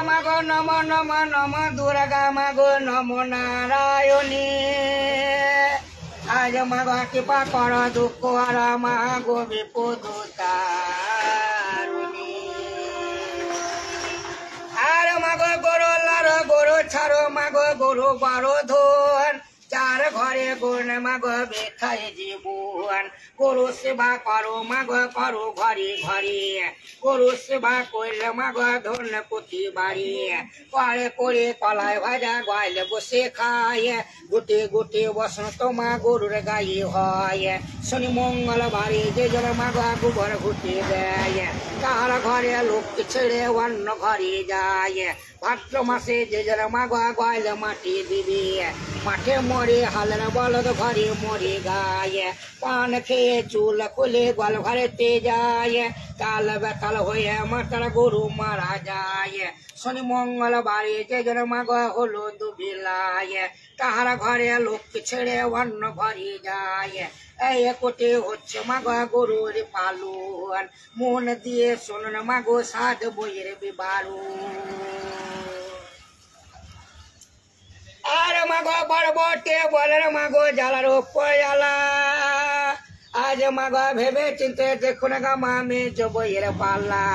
মাগো নম নম নম দুর্গা মাগো নম নারায়ণী আজ মাগো কৃপা কর দুঃখ আর মাগো বিপদ তারিণী আর মাগো গরু লার গরু ছাড়ো মাগো গরু বড় ধন চার ঘরে গুণ মাগো বেথায় জীবন গরু সেবা করো মাগো করো ঘরে ঘরে গরু সেবা করলে মাগো ধন পুঁতি বাড়ি করে করে কলায় ভাজা গয়াল বসে খায় গুটে গুটে বসন্ত মা গরুর গায়ে হয় শনি মঙ্গলবারে যে জন মাগো গোবর ঘুটে দেয় তার ঘরে লোক ছেড়ে অন্য ঘরে যায় ভাদ্র মাসে যে জন মাগো গয়াল মাটি দিবি মাঠে মরে হালের বলদ ঘরে মরে গায়ে পান খেয়ে চুল খুলে গল ঘরেতে যায় কাল বেতাল হয়ে মাতার গরু মারা যায় শনি মঙ্গলবারে যে জন মাগো হলো দুবিলায় তাহার ঘরে লোক ছেড়ে অন্য ঘরে যায় এই কোটে হচ্ছে মাগো গরুর পালন মন দিয়ে শোন মাগো সাধ বইয়ের বিবারু আর মাগো বরবটে বলের মাগো জ্বালার পয়ালা আজ মাগো ভেবে চিনতে দেখুন গা মা মেজো বইয়ের পাল্লা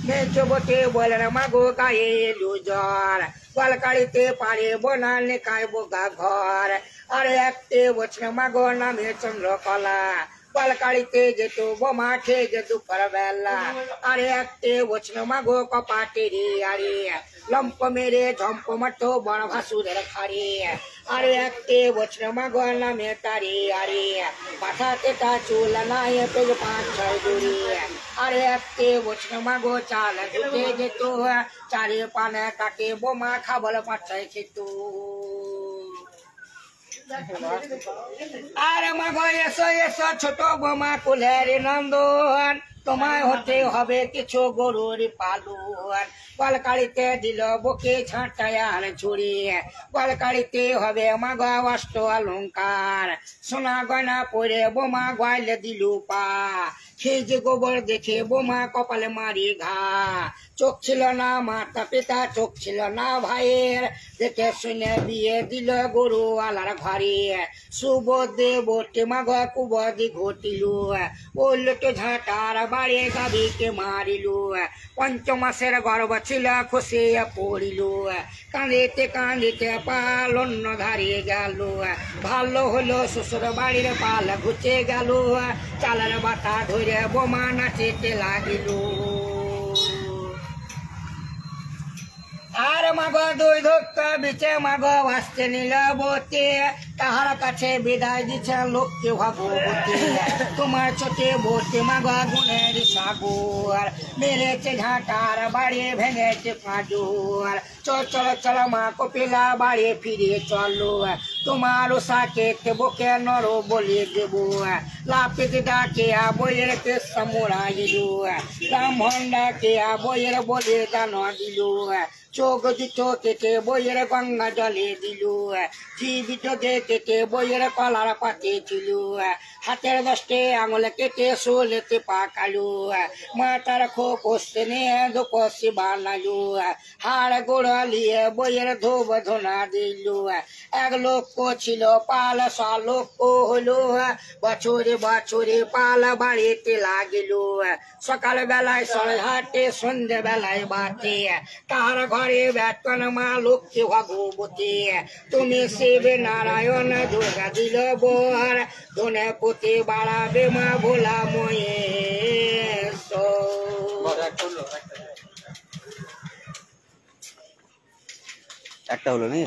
মেজো বটে বলের মাগো গায়ে এলু জ্বর গলকাড়িতে পারে বোনালে কায় বোগা ঘর আর একটে বছর মাগো নামে চন্দ্রকলা গলকাড়িতে যেত বোমা খেয়ে দুপুর বেলা আরে একটে বছর মাগো কপাটেরি আরে লম্প মেরে ঝম্প মারতো বড় ভাসুরের খাড়ি আরে একটে বছর মাগো নামে তারি আরে মাথাতে তা চুল নাই পেজ পাঁচ ছয় দূরি আরে একটে বছর মাগো চাল ধুতে যেত চারে পানে কাকে বোমা খাবল পাঠায় খেত আরে মাগো এসো এসো ছোট বোমা কুলের নন্দন তোমায় হতে হবে কিছু গরুর পালন গলকাড়িতে দিল বুকে ছাঁটায়ার ছুরি গলকাড়িতে হবে মাগো অষ্ট অলঙ্কার সোনা গয়না পরে বোমা গয়াল দিল পা খেজ গোবর দেখে বোমা কপালে মারি ঘা চোখ ছিল না মাতা পিতা চোখ ছিল না ভাইয়ের দেখে শুনে বিয়ে দিল গরু আলার ঘরে সুবোধে বটে মাগো কুবদি ঘটিল বলতো ঝাঁটার বাড়ি গাভীকে মারিল পঞ্চমাসের গর্ব ছিল খসিয়া পড়িল কাঁদিতে কাঁদিতে পাল অন্য ধারিয়ে গেল ভালো হলো শ্বশুর বাড়ির পাল ঘুচে গেল চালের বাতা ধরে বোমা নাচিতে লাগিল আর মাগো দুই ধক্কা বিচে মাগো আসতে নিল বতে তাহার কাছে বিদায় দিচ্ছে লোককে ভগবতী তোমার চোখে বসে মাগো গুণের সাগর মেরেছে ঝাঁটার বাড়ি ভেঙেছে পাঁজর চল চল চল মা কপিলা বাড়ি ফিরে চলো তোমার সাকেত বুকে নর বলে দেব লাপিত ডাকে বইয়ের পেশা মোড়াইল ব্রাহ্মণ ডাকে বইয়ের বলে দান দিল চোখ দুটো কেটে বইয়ের গঙ্গা জলে দিল জীবিত কেটে বইয়ের কলার পাতে ছিল হাতের 10টে আঙুল কেটে সোলেতে পাকালু মাথার খোকসে নিয়ে ধোকসি বানালু হাড় গোড়া লিয়ে বইয়ের ধোব ধোনা দিল 1 লক্ষ ছিল পাল 100 লক্ষ হলো বছরে বছরে পাল বাড়িতে লাগিল সকাল বেলায় সরে হাটে সন্ধ্যে বেলায় বাটে তার ঘরে বেতন মা লক্ষ্মী ভগবতী তুমি শিব নারায়ণ দুর্গা দিল বর ধনে পুঁতি বাড়াবে মা ভোলা ময়ে একটা হলো না